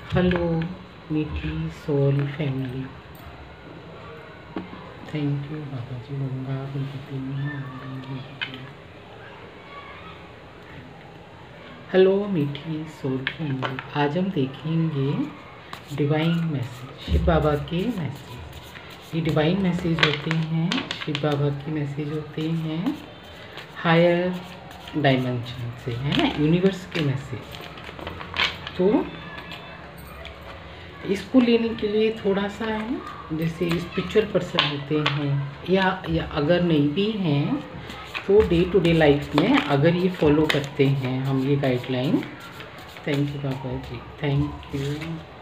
Hello मीठी soul family, thank you बाबा जी। गंगा गणपति में hello मीठी सोल फैमिली, आज हम देखेंगे डिवाइन मैसेज, शिव बाबा के मैसेज। ये डिवाइन मैसेज होते हैं, शिव बाबा के मैसेज होते हैं हायर डायमेंशन से, है ना, यूनिवर्स के मैसेज। तो इसको लेने के लिए थोड़ा सा है ना, जैसे स्पिरिचुअल पर्सन होते हैं या अगर नहीं भी हैं तो डे टू डे लाइफ में अगर ये फॉलो करते हैं हम ये guideline, thank you Baba ji, thank you.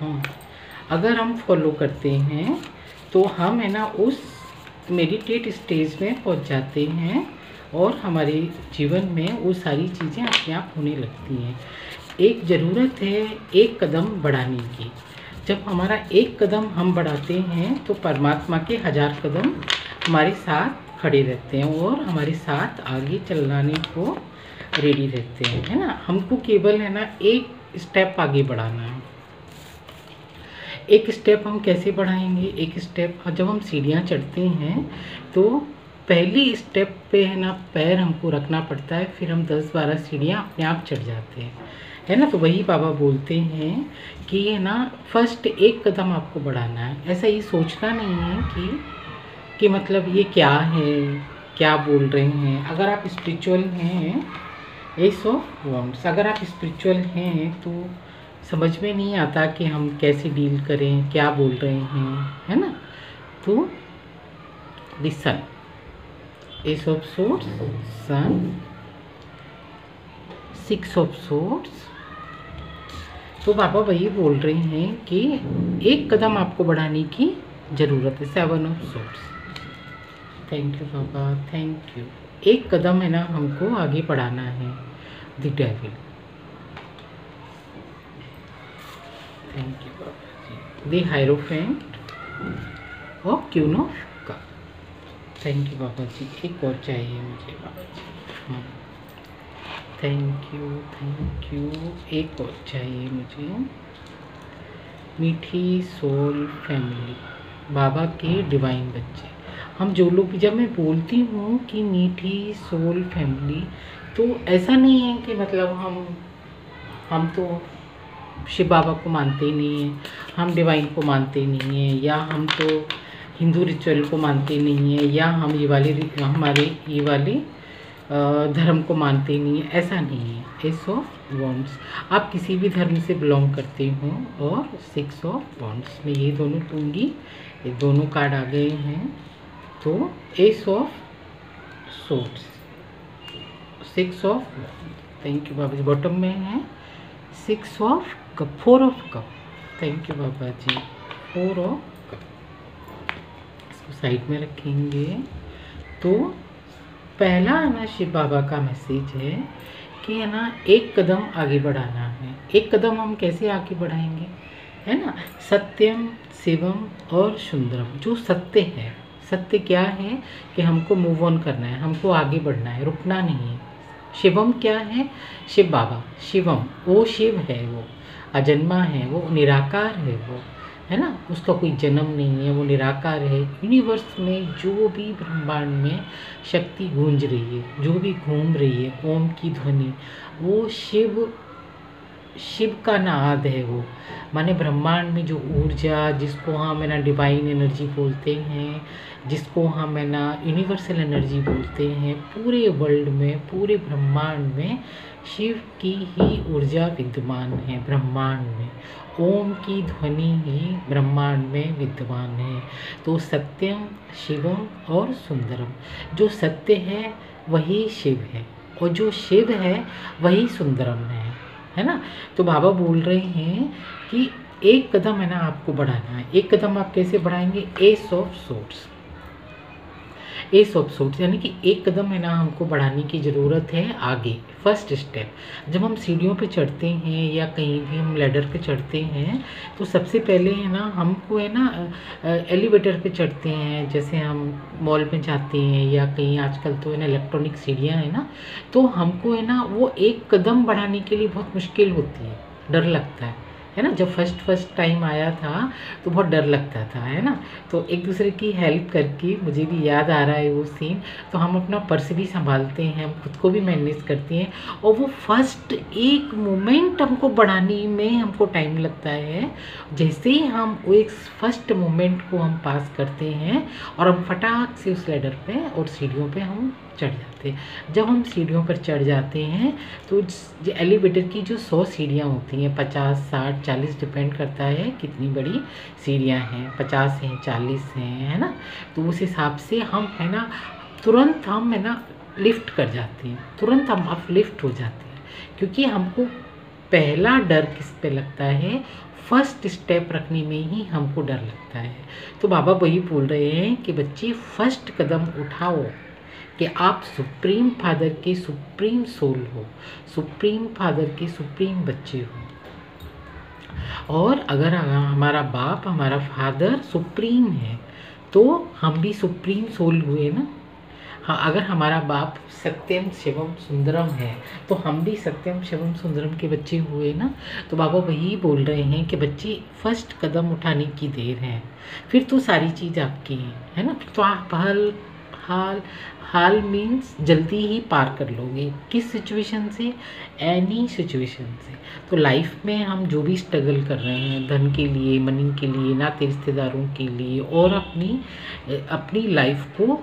हाँ, अगर हम फॉलो करते हैं तो हम है ना उस मेडिटेट स्टेज में पहुंच जाते हैं और हमारे जीवन में वो सारी चीज़ें अपने आप होने लगती हैं। एक ज़रूरत है एक कदम बढ़ाने की। जब हमारा एक कदम हम बढ़ाते हैं तो परमात्मा के 1000 कदम हमारे साथ खड़े रहते हैं और हमारे साथ आगे चलाने को रेडी रहते हैं, है ना। हमको केवल है ना एक स्टेप आगे बढ़ाना है। एक स्टेप हम कैसे बढ़ाएंगे? एक स्टेप जब हम सीढ़ियाँ चढ़ते हैं तो पहली स्टेप पे है ना पैर हमको रखना पड़ता है, फिर हम 10-12 सीढ़ियाँ अपने आप चढ़ जाते हैं, है ना। तो वही बाबा बोलते हैं कि है ना फर्स्ट एक कदम आपको बढ़ाना है। ऐसा ये सोचना नहीं है कि मतलब ये क्या है, क्या बोल रहे हैं। अगर आप स्पिरिचुअल हैं, एस ऑफ वॉन्ड्स, अगर आप स्पिरिचुअल हैं तो समझ में नहीं आता कि हम कैसे डील करें, क्या बोल रहे हैं, है ना। तो listen, ace of swords, sun, 6 of swords. तो बाबा वही बोल रहे हैं कि एक कदम आपको बढ़ाने की ज़रूरत है, 7 ऑफ सोर्ड्स। थैंक यू बाबा, थैंक यू। एक कदम है ना हमको आगे बढ़ाना है, द डेविल। थैंक यू बाबा जी। द हायरोफेंट और queen of cup. Thank you बाबा जी। एक और चाहिए मुझे बाबा जी। हाँ, थैंक यू, थैंक यू। एक और चाहिए मुझे। मीठी सोल फैमिली, बाबा के डिवाइन बच्चे। हम जो लोग, जब मैं बोलती हूँ कि मीठी सोल फैमिली, तो ऐसा नहीं है कि मतलब हम तो शिव बाबा को मानते ही नहीं हैं, हम डिवाइन को मानते ही नहीं हैं, या हम तो हिंदू रिचुअल को मानते नहीं हैं, या हम हमारे ये वाले धर्म को मानते ही नहीं है। ऐसा नहीं है। एस ऑफ वॉन्ड्स, आप किसी भी धर्म से बिलोंग करते हो। और 6 ऑफ वॉन्ड्स में ये दोनों लूँगी, ये दोनों कार्ड आ गए हैं। तो ace of swords, 6 of, thank you Baba ji. Bottom में है 6 of cup, 4 of cup. Thank you Baba ji, 4 of cup. इसको साइड में रखेंगे। तो पहला है ना शिव बाबा का मैसेज है कि है ना एक कदम आगे बढ़ाना है। एक कदम हम कैसे आगे बढ़ाएंगे, है ना। सत्यम, शिवम और सुंदरम। जो सत्य है, सत्य क्या है कि हमको मूव ऑन करना है, हमको आगे बढ़ना है, रुकना नहीं है। शिवम क्या है? शिव बाबा, शिवम वो शिव है, वो अजन्मा है, वो निराकार है, वो है ना, उसका कोई जन्म नहीं है, वो निराकार है। यूनिवर्स में जो भी ब्रह्मांड में शक्ति गूंज रही है, जो भी घूम रही है, ओम की ध्वनि, वो शिव का नाद है। वो माने ब्रह्मांड में जो ऊर्जा, जिसको हम है ना डिवाइन एनर्जी बोलते हैं, जिसको हम है ना यूनिवर्सल एनर्जी बोलते हैं, पूरे वर्ल्ड में, पूरे ब्रह्मांड में शिव की ही ऊर्जा विद्यमान है। ब्रह्मांड में ओम की ध्वनि ही ब्रह्मांड में विद्यमान है। तो सत्यम, शिवम और सुंदरम, जो सत्य है वही शिव है, और जो शिव है वही सुंदरम है ना। तो बाबा बोल रहे हैं कि एक कदम है ना आपको बढ़ाना है। एक कदम आप कैसे बढ़ाएंगे? S of swords, S of swords, यानी कि एक कदम है ना हमको बढ़ाने की ज़रूरत है आगे। फर्स्ट स्टेप, जब हम सीढ़ियों पे चढ़ते हैं या कहीं भी हम लैडर पे चढ़ते हैं तो सबसे पहले है ना हमको है ना एलिवेटर पे चढ़ते हैं, जैसे हम मॉल में जाते हैं या कहीं, आजकल तो है ना इलेक्ट्रॉनिक सीढ़ियाँ हैं ना, तो हमको है ना वो एक कदम बढ़ाने के लिए बहुत मुश्किल होती है, डर लगता है ना। जब फर्स्ट टाइम आया था तो बहुत डर लगता था, है ना। तो एक दूसरे की हेल्प करके, मुझे भी याद आ रहा है वो सीन, तो हम अपना पर्स भी संभालते हैं, हम खुद को भी मैनेज करते हैं। और वो फर्स्ट एक मोमेंट हमको बढ़ाने में हमको टाइम लगता है। जैसे ही हम वो एक फर्स्ट मोमेंट को हम पास करते हैं और हम फटाक से उस लैडर पे और सीढ़ियों पे हम चढ़ जाते हैं। जब हम सीढ़ियों पर चढ़ जाते हैं तो जो एलिवेटर की जो 100 सीढ़ियाँ होती हैं, 50, 60, 40 डिपेंड करता है कितनी बड़ी सीढ़ियाँ हैं, 50 हैं, 40 हैं, है ना। तो उस हिसाब से हम, है ना, तुरंत हम, है ना, लिफ्ट कर जाते हैं, तुरंत हम अपलिफ्ट हो जाते हैं। क्योंकि हमको पहला डर किस पे लगता है, फर्स्ट स्टेप रखने में ही हमको डर लगता है। तो बाबा वही बोल रहे हैं कि बच्चे फर्स्ट कदम उठाओ कि आप सुप्रीम फादर के सुप्रीम सोल हो, सुप्रीम फादर के सुप्रीम बच्चे हो। और अगर हमारा बाप, हमारा फादर सुप्रीम है तो हम भी सुप्रीम सोल हुए ना। हाँ, अगर हमारा बाप सत्यम शिवम सुंदरम है तो हम भी सत्यम शिवम सुंदरम के बच्चे हुए ना। तो बाबा वही बोल रहे हैं कि बच्चे फर्स्ट कदम उठाने की देर है, फिर तो सारी चीज़ आपकी है ना। फिर तो आप हाल मीन्स जल्दी ही पार कर लोगे। किस सिचुएशन से, एनी सिचुएशन से। तो लाइफ में हम जो भी स्ट्रगल कर रहे हैं, धन के लिए, मनी के लिए, नाते रिश्तेदारों के लिए, और अपनी लाइफ को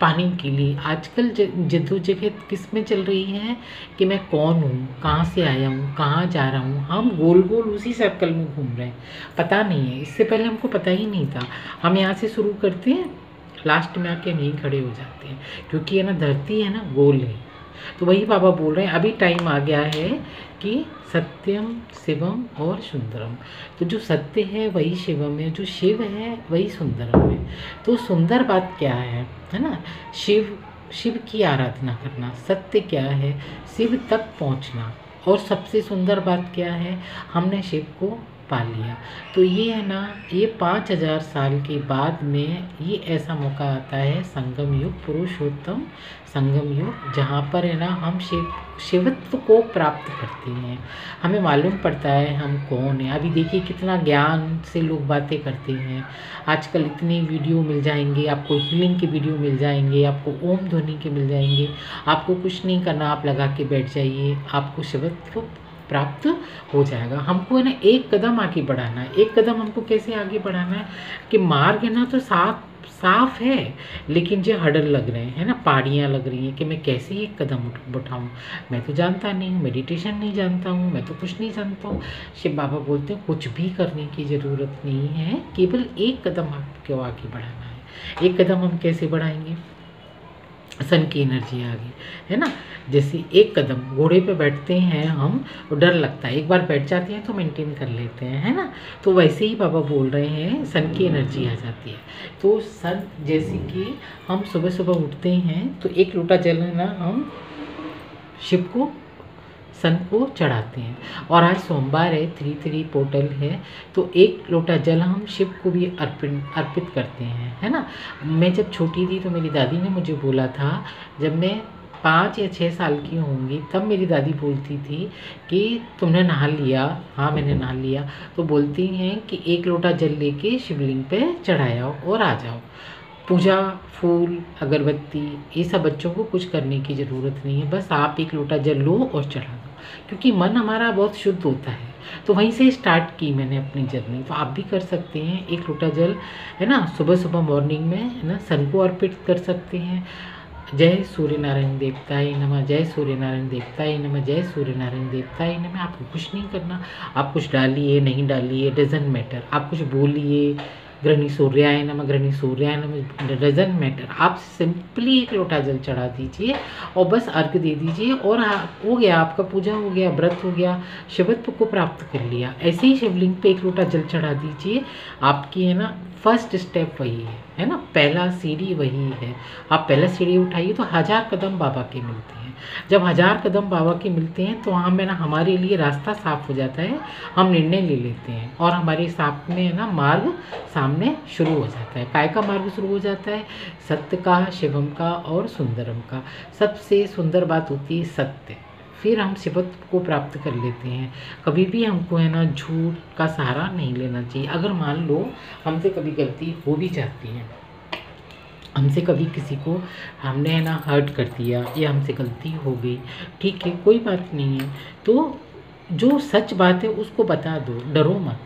पाने के लिए, आजकल जद्दोजहद किस में चल रही है कि मैं कौन हूँ, कहाँ से आया हूँ, कहाँ जा रहा हूँ। हम गोल गोल उसी सर्कल में घूम रहे हैं, पता नहीं है। इससे पहले हमको पता ही नहीं था। हम यहाँ से शुरू करते हैं, लास्ट में आके हम यहीं खड़े हो जाते हैं, क्योंकि है ना, धरती है ना, गोल है। तो वही बाबा बोल रहे हैं, अभी टाइम आ गया है कि सत्यम शिवम और सुंदरम। तो जो सत्य है वही शिवम है, जो शिव है वही सुंदरम है। तो सुंदर बात क्या है ना, शिव की आराधना करना। सत्य क्या है, शिव तक पहुंचना। और सबसे सुंदर बात क्या है, हमने शिव को पा लिया। तो ये है ना, ये 5000 साल के बाद में ये ऐसा मौका आता है, संगम युग, पुरुषोत्तम संगम युग, जहाँ पर है ना हम शिवत्व को प्राप्त करते हैं। हमें मालूम पड़ता है हम कौन है। अभी देखिए कितना ज्ञान से लोग बातें करते हैं। आजकल इतनी वीडियो मिल जाएंगे आपको, हीलिंग के वीडियो मिल जाएंगे आपको, ओम ध्वनि के मिल जाएंगे। आपको कुछ नहीं करना, आप लगा के बैठ जाइए, आपको शिवत्व प्राप्त हो जाएगा। हमको है ना एक कदम आगे बढ़ाना है। एक कदम हमको कैसे आगे बढ़ाना है कि मार्ग है ना तो साफ है, लेकिन जो हडल लग रहे हैं, है ना, पहाड़ियाँ लग रही हैं कि मैं कैसे एक कदम उठाऊँ। मैं तो जानता नहीं हूँ, मेडिटेशन नहीं जानता हूँ, मैं तो कुछ नहीं जानता हूँ। शिव बाबा बोलते हैं कुछ भी करने की ज़रूरत नहीं है, केवल एक कदम आपको आगे बढ़ाना है। एक कदम हम कैसे बढ़ाएंगे, सन की एनर्जी आ गई, है ना। जैसे एक कदम घोड़े पे बैठते हैं हम, तो डर लगता है, एक बार बैठ जाते हैं तो मेंटेन कर लेते हैं, है ना। तो वैसे ही बाबा बोल रहे हैं सन की एनर्जी आ जाती है। तो सन, जैसे कि हम सुबह सुबह उठते हैं तो एक लोटा जल है ना हम शिव को, सन को चढ़ाते हैं। और आज सोमवार है, 3/3 पोर्टल है, तो एक लोटा जल हम शिव को भी अर्पित करते हैं, है ना। मैं जब छोटी थी तो मेरी दादी ने मुझे बोला था, जब मैं 5 या 6 साल की होंगी, तब मेरी दादी बोलती थी कि तुमने नहा लिया। हाँ, मैंने नहा लिया। तो बोलती हैं कि एक लोटा जल लेके शिवलिंग पे चढ़ाओ और आ जाओ। पूजा, फूल, अगरबत्ती, ये सब बच्चों को कुछ करने की ज़रूरत नहीं है, बस आप एक लोटा जल लो और चढ़ा दो, क्योंकि मन हमारा बहुत शुद्ध होता है। तो वहीं से स्टार्ट की मैंने अपनी जर्नी। तो आप भी कर सकते हैं, एक लोटा जल, है ना, सुबह सुबह मॉर्निंग में, है ना, सन को अर्पित कर सकते हैं। जय सूर्य नारायण देवताय नमः, जय सूर्य नारायण देवताय नमः, जय सूर्य नारायण देवताय नमः। आपको कुछ नहीं करना, आप कुछ डालिए नहीं डालिए, डजेंट मैटर। आप कुछ बोलिए, गृहिणी सूर्याय नमः, गृहिणी सूर्याय नमः, डजेंट मैटर। आप सिंपली एक लोटा जल चढ़ा दीजिए और बस अर्घ दे दीजिए, और हो गया, आपका पूजा हो गया, व्रत हो गया, शिवत्व को प्राप्त कर लिया। ऐसे ही शिवलिंग पे एक लोटा जल चढ़ा दीजिए। आपकी, है ना, फर्स्ट स्टेप वही है ना, पहला सीढ़ी वही है। आप पहला सीढ़ी उठाइए तो 1000 कदम बाबा के मिलते हैं। जब 1000 कदम बाबा के मिलते हैं तो हम, है ना, हमारे लिए रास्ता साफ हो जाता है, हम निर्णय ले लेते हैं और हमारे साथ में, है ना, मार्ग सामने शुरू हो जाता है। काय का मार्ग शुरू हो जाता है, सत्य का, शिवम का और सुंदरम का। सबसे सुंदर बात होती है सत्य। फिर हम शिवत्व को प्राप्त कर लेते हैं। कभी भी हमको है ना झूठ का सहारा नहीं लेना चाहिए। अगर मान लो हमसे कभी गलती हो भी जाती है, हमसे कभी किसी को हमने है ना हर्ट कर दिया या हमसे गलती हो गई, ठीक है, कोई बात नहीं है, तो जो सच बात है उसको बता दो, डरो मत,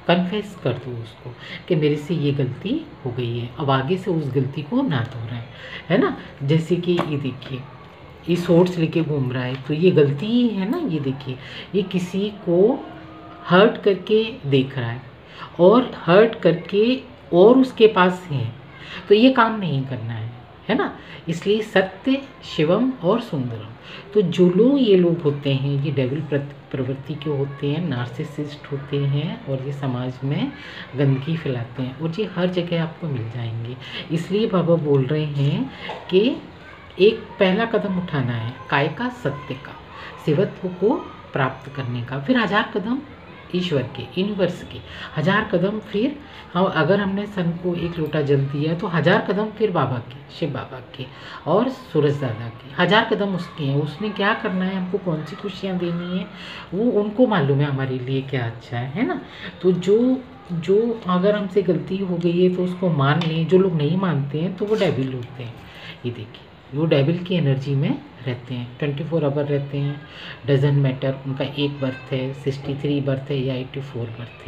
कन्फेस कर दो उसको कि मेरे से ये गलती हो गई है, अब आगे से उस गलती को ना दोहराएं, है ना। जैसे कि ये देखिए, ये शॉर्ट्स लेके घूम रहा है तो ये गलती ही है ना। ये देखिए, ये किसी को हर्ट करके देख रहा है और हर्ट करके और उसके पास है, तो ये काम नहीं करना है ना। इसलिए सत्य, शिवम और सुंदरम। तो जो लोग ये लोग होते हैं ये डेविल प्रवृत्ति के होते हैं, नार्सिसिस्ट होते हैं और ये समाज में गंदगी फैलाते हैं और ये हर जगह आपको मिल जाएंगे। इसलिए बाबा बोल रहे हैं कि एक पहला कदम उठाना है काय का, सत्य का, शिवत्व को प्राप्त करने का, फिर 1000 कदम ईश्वर के, यूनिवर्स के 1000 कदम, फिर हम अगर हमने सन को 1 लोटा जल दिया तो 1000 कदम फिर बाबा के, शिव बाबा के और सूरज दादा के 1000 कदम उसके हैं। उसने क्या करना है, हमको कौन सी खुशियाँ देनी है वो उनको मालूम है हमारे लिए क्या अच्छा है ना। तो जो अगर हमसे गलती हो गई है तो उसको मान लें। जो लोग नहीं मानते हैं तो वो डेविल होते हैं। ये देखिए, वो डेविल की एनर्जी में रहते हैं, 24 आवर रहते हैं, डजेंट मैटर उनका 1 बर्थ है, 63 बर्थ है या 84 बर्थ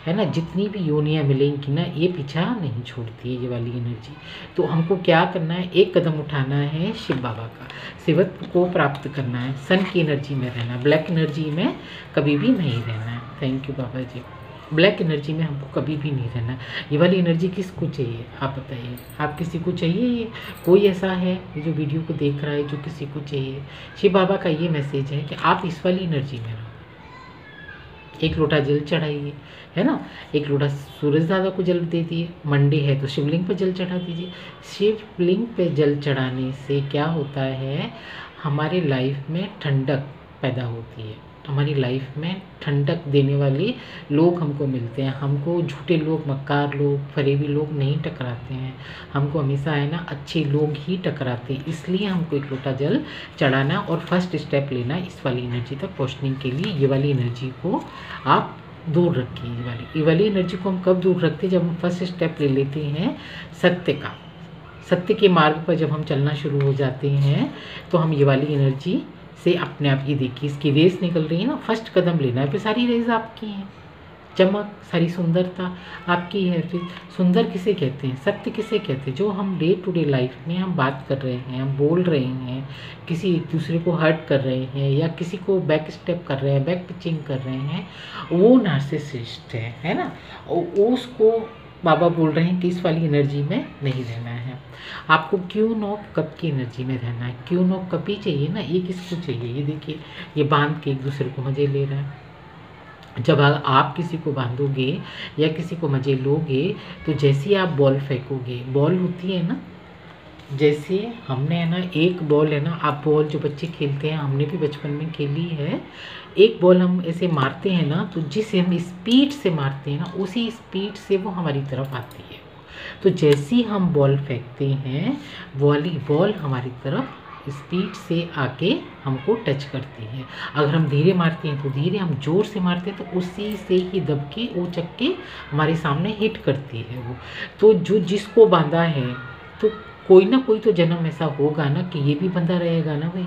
है ना। जितनी भी योनियाँ मिलेंगी ना, ये पीछा नहीं छोड़ती है ये वाली एनर्जी। तो हमको क्या करना है, एक कदम उठाना है शिव बाबा का, शिवत्व को प्राप्त करना है, सन की एनर्जी में रहना, ब्लैक एनर्जी में कभी भी नहीं रहना है। Thank you Baba ji. Black energy में हमको कभी भी नहीं रहना। ये वाली एनर्जी किसको चाहिए आप बताइए, आप किसी को चाहिए? ये कोई ऐसा है जो वीडियो को देख रहा है जो किसी को चाहिए? शिव बाबा का ये मैसेज है कि आप इस वाली एनर्जी में रहो। 1 लोटा जल चढ़ाइए, है ना, 1 लोटा सूरज दादा को जल दे दिए। मंडे है तो शिवलिंग पर जल चढ़ा दीजिए। शिवलिंग पे जल चढ़ाने से क्या होता है, हमारी लाइफ में ठंडक पैदा होती है, हमारी लाइफ में ठंडक देने वाले लोग हमको मिलते हैं। हमको झूठे लोग, मक्कार लोग, फरेबी लोग नहीं टकराते हैं, हमको हमेशा है ना अच्छे लोग ही टकराते हैं। इसलिए हमको 1 लोटा जल चढ़ाना और फर्स्ट स्टेप लेना इस वाली एनर्जी तक पहुंचने के लिए। ये वाली एनर्जी को आप दूर रखिए। ये वाली एनर्जी को हम कब दूर रखते हैं, जब हम फर्स्ट स्टेप ले लेते हैं सत्य का। सत्य के मार्ग पर जब हम चलना शुरू हो जाते हैं तो हम ये वाली एनर्जी से अपने आप, ये देखिए इसकी रेस निकल रही है ना, फर्स्ट कदम लेना है, फिर सारी रेस आपकी है, चमक, सारी सुंदरता आपकी है। फिर सुंदर किसे कहते हैं, सत्य किसे कहते हैं? जो हम डे टू डे लाइफ में हम बात कर रहे हैं, हम बोल रहे हैं, किसी एक दूसरे को हर्ट कर रहे हैं या किसी को बैक स्टेप कर रहे हैं, बैक पिचिंग कर रहे हैं, वो नार्सिसिस्ट है ना। उसको बाबा बोल रहे हैं कि इस वाली एनर्जी में नहीं रहना है। आपको क्यों नॉक कप की एनर्जी में रहना है। क्यों नॉक कप ही चाहिए ना, ये किसको चाहिए? ये देखिए, ये बांध के एक दूसरे को मजे ले रहा है। जब आप किसी को बांधोगे या किसी को मजे लोगे तो जैसे आप बॉल फेंकोगे, बॉल होती है ना, जैसे हमने है ना एक बॉल है ना, आप बॉल जो बच्चे खेलते हैं, हमने भी बचपन में खेली है, एक बॉल हम ऐसे मारते हैं ना, तो जिसे हम स्पीड से मारते हैं ना, उसी स्पीड से वो हमारी तरफ आती है। तो जैसे ही हम बॉल फेंकते हैं, वॉलीबॉल हमारी तरफ स्पीड से आके हमको टच करती है। अगर हम धीरे मारते हैं तो धीरे, हम जोर से मारते हैं तो उसी से ही दब के वो चक्के हमारे सामने हिट करती है वो। तो जो जिसको बांधा है, तो कोई ना कोई तो जन्म ऐसा होगा ना कि ये भी बंधा रहेगा ना भाई,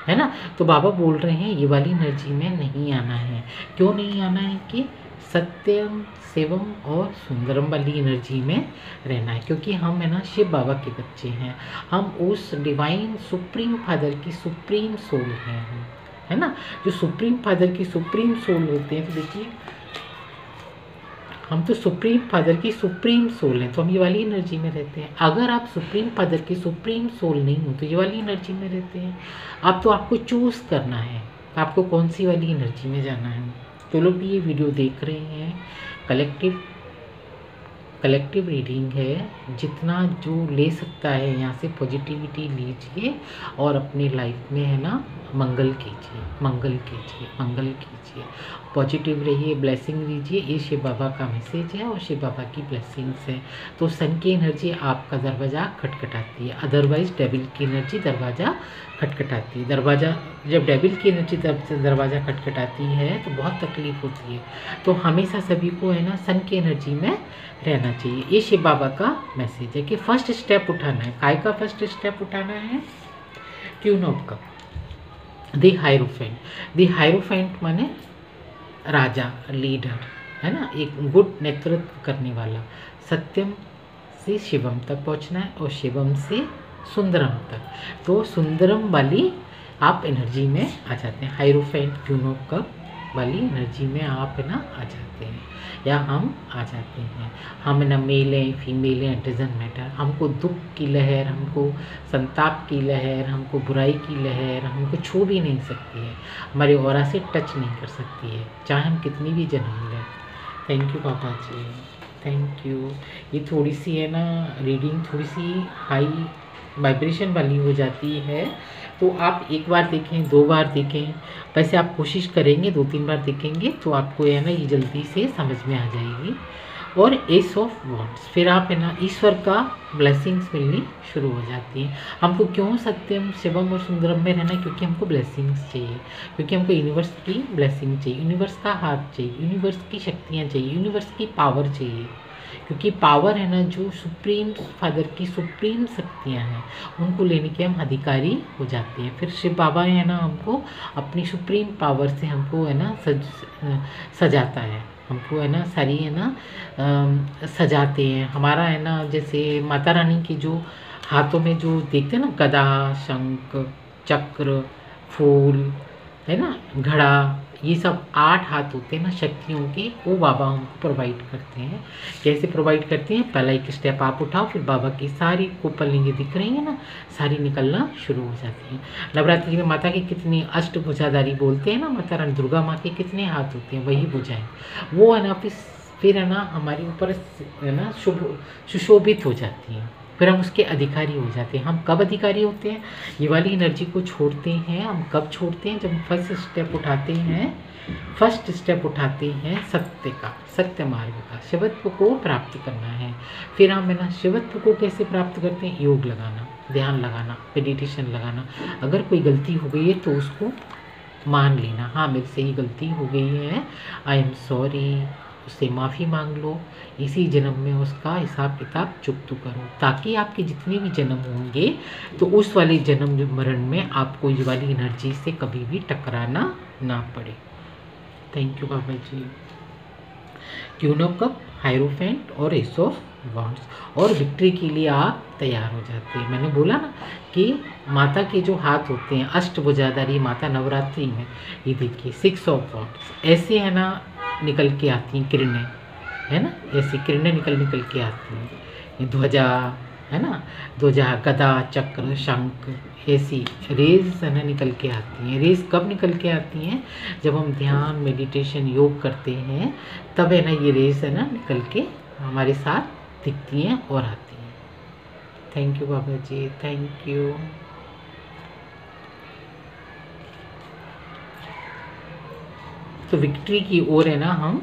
है ना। तो बाबा बोल रहे हैं ये वाली एनर्जी में नहीं आना है। क्यों नहीं आना है कि सत्यम, शिवम और सुंदरम वाली एनर्जी में रहना है, क्योंकि हम है ना शिव बाबा के बच्चे हैं। हम उस डिवाइन सुप्रीम फादर की सुप्रीम सोल हैं, है ना। जो सुप्रीम फादर की सुप्रीम सोल होते हैं, तो देखिए हम तो सुप्रीम फादर की सुप्रीम सोल हैं, तो हम ये वाली एनर्जी में रहते हैं। अगर आप सुप्रीम फादर की सुप्रीम सोल नहीं हो तो ये वाली एनर्जी में रहते हैं। अब तो आपको चूज़ करना है आपको कौन सी वाली एनर्जी में जाना है। तो लोग भी ये वीडियो देख रहे हैं, कलेक्टिव रीडिंग है, जितना जो ले सकता है यहाँ से पॉजिटिविटी लीजिए और अपनी लाइफ में है ना मंगल कीजिए, मंगल कीजिए, मंगल कीजिए, पॉजिटिव रहिए, ब्लेसिंग लीजिए। ये शिव बाबा का मैसेज है और शिव बाबा की ब्लेसिंग्स है। तो सन की एनर्जी आपका दरवाज़ा खटखटाती है, अदरवाइज डेविल की एनर्जी दरवाज़ा खटखटाती है। दरवाज़ा जब डेविल की एनर्जी दरवाज़ा खटखटाती है तो बहुत तकलीफ होती है। तो हमेशा सभी को है ना सन की एनर्जी में रहना चाहिए। ये शिव बाबा का मैसेज है कि फर्स्ट स्टेप उठाना है। काय का फर्स्ट स्टेप उठाना है? क्यों ऑफ का दी हायरोफेंट। दी हायरोफेंट माने राजा, लीडर, है ना, एक गुड नेतृत्व करने वाला। सत्यम से शिवम तक पहुंचना है और शिवम से सुंदरम तक। तो सुंदरम वाली आप एनर्जी में आ जाते हैं, हायरोफेंट क्यूनोप का वाली एनर्जी में आप है ना आ जाते हैं, या हम आ जाते हैं। हम है ना मेल हैं फीमेल हैं डजंट मैटर। हमको दुख की लहर, हमको संताप की लहर, हमको बुराई की लहर हमको छू भी नहीं सकती है, हमारे ऑरा से टच नहीं कर सकती है, चाहे हम कितनी भी जन्म लें। थैंक यू पापा जी, थैंक यू। ये थोड़ी सी है ना रीडिंग थोड़ी सी हाई वाइब्रेशन वाली हो जाती है, तो आप एक बार देखें, 2 बार देखें। वैसे आप कोशिश करेंगे 2-3 बार देखेंगे तो आपको है ना ये जल्दी से समझ में आ जाएगी। और एस ऑफ वॉन्ड्स, फिर आप है ना ईश्वर का ब्लेसिंग्स मिलनी शुरू हो जाती हैं। हमको क्यों सत्यम शिवम और सुंदरम में रहना? क्योंकि हमको ब्लेसिंग्स चाहिए, क्योंकि हमको यूनिवर्स की ब्लेसिंग चाहिए, यूनिवर्स का हाथ चाहिए, यूनिवर्स की शक्तियाँ चाहिए, यूनिवर्स की पावर चाहिए। क्योंकि पावर है ना जो सुप्रीम फादर की सुप्रीम शक्तियाँ हैं उनको लेने के हम अधिकारी हो जाते हैं। फिर शिव बाबा है ना हमको अपनी सुप्रीम पावर से हमको है ना सजाता है, हमको है ना सारी है ना सजाते हैं। हमारा है ना जैसे माता रानी के जो हाथों में जो देखते हैं ना गदा, शंख, चक्र, फूल, है ना घड़ा, ये सब 8 हाथ होते हैं ना शक्तियों के, वो बाबा हमको प्रोवाइड करते हैं। कैसे प्रोवाइड करते हैं? पहला एक स्टेप आप उठाओ, फिर बाबा की सारी कोपलिंगे दिख रही है ना सारी निकलना शुरू हो जाती हैं। नवरात्रि में माता के कितने अष्टभुजाधारी बोलते हैं ना, माता रानी दुर्गा माँ के कितने हाथ होते हैं, वही भुजाएं वो है ना फिर है ना हमारे ऊपर है ना सुशोभित हो जाती हैं, फिर हम उसके अधिकारी हो जाते हैं। हम कब अधिकारी होते हैं? ये वाली एनर्जी को छोड़ते हैं। हम कब छोड़ते हैं? जब हम फर्स्ट स्टेप उठाते हैं, फर्स्ट स्टेप उठाते हैं सत्य का, सत्य मार्ग का, शिवत्व को प्राप्त करना है। फिर हम है ना शिवत्व को कैसे प्राप्त करते हैं? योग लगाना, ध्यान लगाना, मेडिटेशन लगाना। अगर कोई गलती हो गई है तो उसको मान लेना, हाँ मेरे से ही गलती हो गई है, आई एम सॉरी, उससे माफ़ी मांग लो। इसी जन्म में उसका हिसाब किताब चुकता करो, ताकि आपके जितने भी जन्म होंगे तो उस वाले जन्म मरण में आपको ये वाली एनर्जी से कभी भी टकराना ना पड़े। Thank you Baba ji. Queen of cup, hierophant और एस ऑफ वॉन्ड्स, और विक्ट्री के लिए आप तैयार हो जाते हैं। मैंने बोला ना कि माता के जो हाथ होते हैं अष्टभुजाधारी माता नवरात्रि में, ये देखिए 6 ऑफ वॉन्ड्स ऐसे है ना निकल के आती हैं किरणें, है ना ऐसी किरणें निकल के आती हैं। ये ध्वजा है ना, ध्वजा, गदा, चक्र, शंख, ऐसी रेज है ना निकल के आती हैं। रेज कब निकल के आती हैं? जब हम ध्यान, मेडिटेशन, योग करते हैं तब है ना ये रेज है ना निकल के हमारे साथ दिखती हैं और आती हैं। Thank you Baba ji, thank you. तो विक्ट्री की ओर है ना हम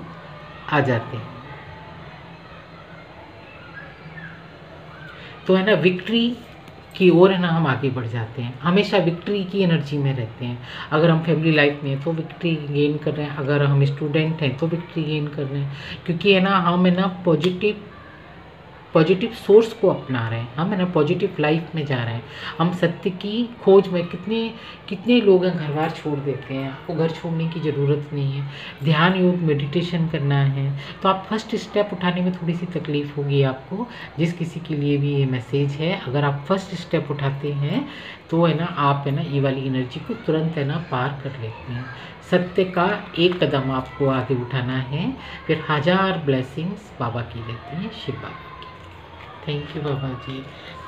आ जाते हैं। तो है ना विक्ट्री की ओर है ना हम आगे बढ़ जाते हैं। हमेशा विक्ट्री की एनर्जी में रहते हैं। अगर हम फैमिली लाइफ में हैं तो विक्ट्री गेन कर रहे हैं, अगर हम स्टूडेंट हैं तो विक्ट्री गेन कर रहे हैं, क्योंकि है ना हम है ना पॉजिटिव सोर्स को अपना रहे हैं, हम है ना पॉजिटिव लाइफ में जा रहे हैं। हम सत्य की खोज में कितने लोग हैं घर बार छोड़ देते हैं। आपको घर छोड़ने की ज़रूरत नहीं है, ध्यान, योग, मेडिटेशन करना है तो आप फर्स्ट स्टेप उठाने में थोड़ी सी तकलीफ होगी आपको। जिस किसी के लिए भी ये मैसेज है, अगर आप फर्स्ट स्टेप उठाते हैं तो है ना आप है ना ये वाली एनर्जी को तुरंत है ना पार कर लेते हैं। सत्य का एक कदम आपको आगे उठाना है, फिर 1000 ब्लेसिंग्स बाबा की रहती हैं, शिव बाबा की। Thank you Baba ji,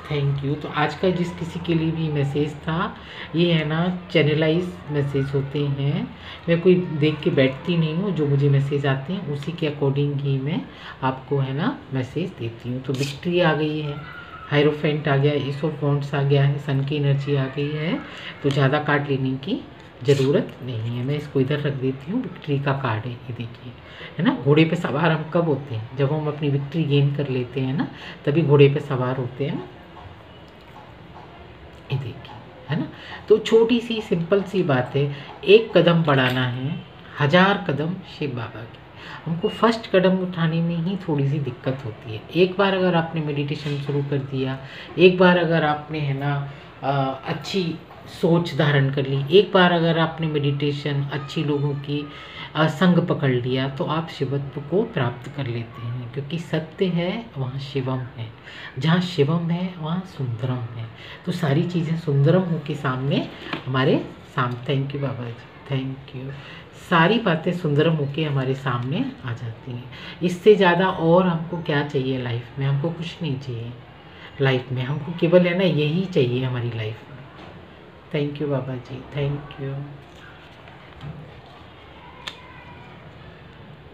thank you. तो आज का जिस किसी के लिए भी मैसेज था, ये है ना चैनलाइज मैसेज होते हैं। मैं कोई देख के बैठती नहीं हूँ, जो मुझे मैसेज आते हैं उसी के अकॉर्डिंग ही मैं आपको है ना मैसेज देती हूँ। तो विक्ट्री आ गई है, हायरोफेंट आ गया, एस ऑफ वॉन्ड्स आ गया है, सन की एनर्जी आ गई है, तो ज़्यादा कार्ड लेने की ज़रूरत नहीं है। मैं इसको इधर रख देती हूँ। विक्ट्री का कार्ड है ये देखिए, है ना। घोड़े पे सवार हम कब होते हैं? जब हम अपनी विक्ट्री गेन कर लेते हैं ना, तभी घोड़े पे सवार होते हैं ना। ये देखिए, है ना। तो छोटी सी सिंपल सी बात है, एक कदम बढ़ाना है, 1000 कदम शिव बाबा की। हमको फर्स्ट कदम उठाने में ही थोड़ी सी दिक्कत होती है। एक बार अगर आपने मेडिटेशन शुरू कर दिया, एक बार अगर आपने, है ना, अच्छी सोच धारण कर ली, एक बार अगर आपने मेडिटेशन, अच्छी लोगों की संग पकड़ लिया, तो आप शिवत्व को प्राप्त कर लेते हैं। क्योंकि सत्य है वहाँ शिवम है, जहाँ शिवम है वहाँ सुंदरम है। तो सारी चीज़ें सुंदरम हो के सामने हमारे thank you Baba ji, thank you. सारी बातें सुंदरम होके हमारे सामने आ जाती हैं। इससे ज़्यादा और हमको क्या चाहिए लाइफ में? हमको कुछ नहीं चाहिए लाइफ में, हमको केवल, है ना, यही चाहिए हमारी लाइफ में। Thank you Baba ji, thank you.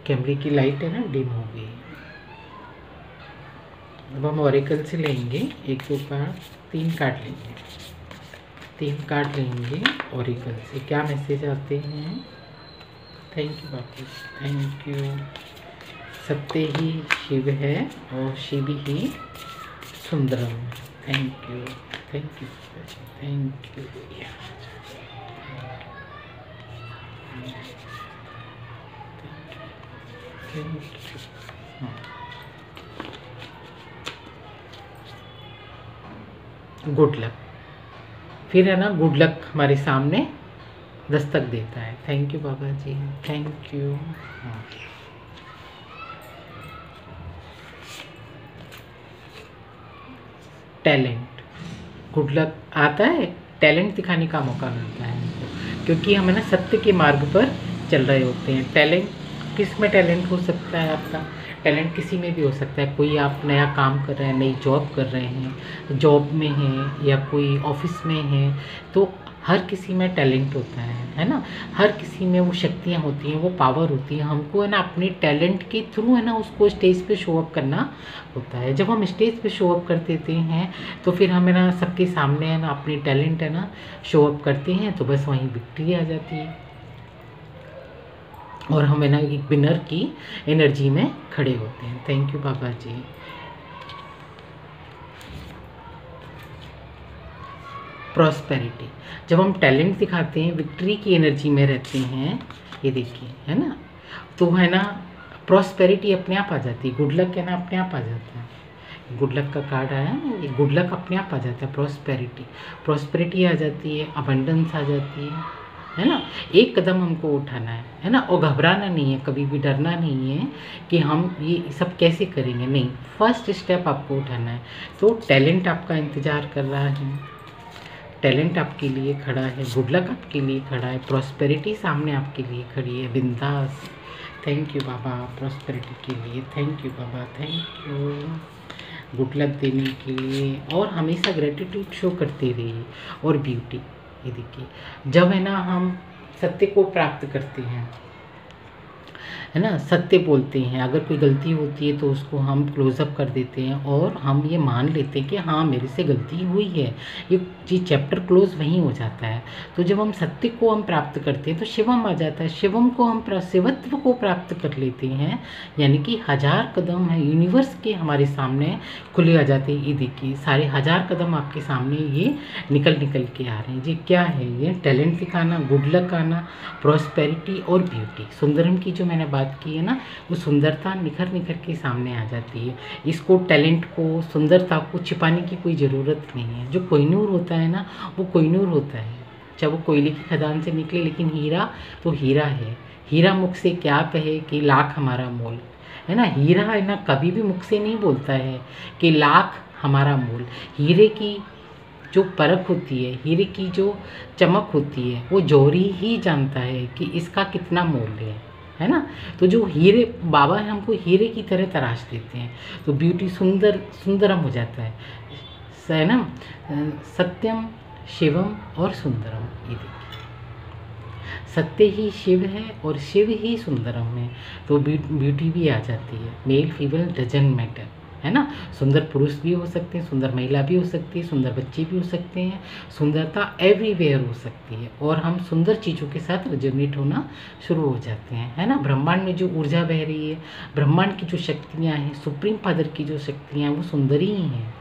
कैमरे की लाइट, है ना, डिम हो गई। अब हम ऑरेकल से लेंगे 1 2 कार्ड, 3 कार्ड लेंगे, 3 कार्ड लेंगे ऑरेकल से। क्या मैसेज आते हैं? थैंक यू बाबू, थैंक यू। सत्य ही शिव है और शिव ही सुंदरम। Thank you, thank you, thank you. Good luck. फिर, है ना, गुड लक हमारे सामने दस्तक देता है। Thank you Baba ji, thank you. Talent, good luck आता है, टैलेंट दिखाने का मौका मिलता है हमको, क्योंकि हम, है ना, सत्य के मार्ग पर चल रहे होते हैं। टैलेंट, किस में टैलेंट हो सकता है आपका? टैलेंट किसी में भी हो सकता है। कोई आप नया काम कर रहे हैं, नई जॉब कर रहे हैं, जॉब में हैं या कोई ऑफिस में हैं, तो हर किसी में टैलेंट होता है ना। हर किसी में वो शक्तियाँ होती हैं, वो पावर होती है। हमको, है ना, अपने टैलेंट के थ्रू, है ना, उसको स्टेज पे शो अप करना होता है। जब हम स्टेज पे शो अप कर देते हैं, तो फिर हम, है ना, सबके सामने, है ना, अपनी टैलेंट, है ना, शो अप करते हैं, तो बस वहीं विक्ट्री आ जाती है और हम, है ना, एक विनर की एनर्जी में खड़े होते हैं। Thank you Baba ji. Prosperity, जब हम टैलेंट दिखाते हैं, विक्ट्री की एनर्जी में रहते हैं, ये देखिए, है ना, तो, है ना, प्रॉस्पेरिटी अपने आप आ जाती है। गुड लक, है ना, अपने आप आ जाता है। गुड लक का कार्ड आया ना, ये गुड लक अपने आप आ जाता है। प्रॉस्पेरिटी आ जाती है, अबंडेंस आ जाती है ना। एक कदम हमको उठाना है ना, और घबराना नहीं है, कभी भी डरना नहीं है कि हम ये सब कैसे करेंगे, नहीं, फर्स्ट स्टेप आपको उठाना है। तो टैलेंट आपका इंतज़ार कर रहा है, टैलेंट आपके लिए खड़ा है, गुड लक आपके लिए खड़ा है, प्रॉस्पेरिटी सामने आपके लिए खड़ी है, बिंदास। थैंक यू बाबा प्रॉस्पेरिटी के लिए, थैंक यू बाबा, थैंक यू गुड लक देने के लिए। और हमेशा ग्रेटिट्यूड शो करते रहिए। और ब्यूटी, ये देखिए, जब, है ना, हम सत्य को प्राप्त करते हैं, है ना, सत्य बोलते हैं, अगर कोई गलती होती है तो उसको हम क्लोज़अप कर देते हैं और हम ये मान लेते हैं कि हाँ मेरे से गलती हुई है, ये चैप्टर क्लोज वहीं हो जाता है। तो जब हम सत्य को हम प्राप्त करते हैं तो शिवम आ जाता है, शिवम को हम शिवत्व को प्राप्त कर लेते हैं, यानी कि 1000 कदम है यूनिवर्स के हमारे सामने खुले आ जाते हैं। ये देखिए सारे 1000 कदम आपके सामने ये निकल के आ रहे हैं। जी क्या है ये? टैलेंट दिखाना, गुड लक आना, प्रॉस्पेरिटी और ब्यूटी। सुंदरम की जो मैंने बात की है ना, वो सुंदरता निखर के सामने आ जाती है। इसको, टैलेंट को, सुंदरता को छिपाने की कोई ज़रूरत नहीं है। जो कोहिनूर होता है ना, वो कोहिनूर होता है, चाहे वो कोयले की खदान से निकले, लेकिन हीरा तो हीरा है। हीरा मुख से क्या कहे कि लाख हमारा मोल, है ना। हीरा, है ना, कभी भी मुख से नहीं बोलता है कि लाख हमारा मोल। हीरे की जो परख होती है, हीरे की जो चमक होती है, वो जौहरी ही जानता है कि इसका कितना मूल्य है ना। तो जो हीरे बाबा है हमको हीरे की तरह तराश देते हैं, तो ब्यूटी सुंदरम हो जाता है ना। सत्यम, शिवम और सुंदरम, ये देखिए सत्य ही शिव है और शिव ही सुंदरम है, तो ब्यूटी भी आ जाती है। मेल फीमेल डजंट मैटर, है ना। सुंदर पुरुष भी हो सकते हैं, सुंदर महिला भी हो सकती है, सुंदर बच्चे भी हो सकते हैं, सुंदरता एवरीवेयर हो सकती है और हम सुंदर चीज़ों के साथ रेजोनेट होना शुरू हो जाते हैं, है ना। ब्रह्मांड में जो ऊर्जा बह रही है, ब्रह्मांड की जो शक्तियाँ हैं, सुप्रीम फादर की जो शक्तियाँ हैं, वो सुंदर ही हैं।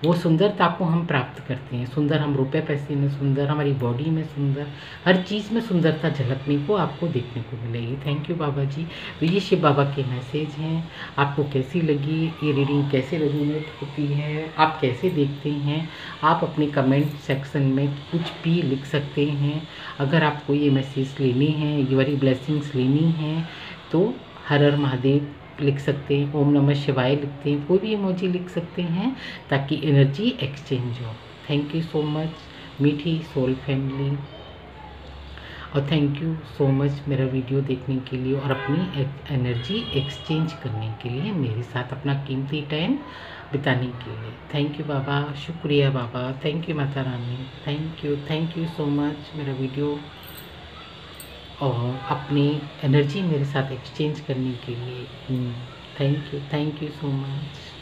वो सुंदरता को हम प्राप्त करते हैं। सुंदर हम रुपए पैसे में, सुंदर हमारी बॉडी में, सुंदर हर चीज़ में सुंदरता झलकने को आपको देखने को मिलेगी। थैंक यू बाबा जी। तो ये शिव बाबा के मैसेज हैं। आपको कैसी लगी ये रीडिंग, कैसे रेजोनेट होती है, आप कैसे देखते हैं, आप अपने कमेंट सेक्शन में कुछ भी लिख सकते हैं। अगर आपको ये मैसेज लेने हैं, ये वाली ब्लेसिंग्स लेनी हैं तो हर हर महादेव लिख सकते हैं, ओम नमः शिवाय लिखते हैं, कोई भी इमोजी लिख सकते हैं ताकि एनर्जी एक्सचेंज हो। थैंक यू सो मच मीठी सोल फैमिली, और थैंक यू सो मच मेरा वीडियो देखने के लिए और अपनी एनर्जी एक्सचेंज करने के लिए, मेरे साथ अपना कीमती टाइम बिताने के लिए। थैंक यू बाबा, शुक्रिया बाबा, thank you Mata Rani, thank you so much मेरा वीडियो और अपनी एनर्जी मेरे साथ एक्सचेंज करने के लिए। Thank you so much.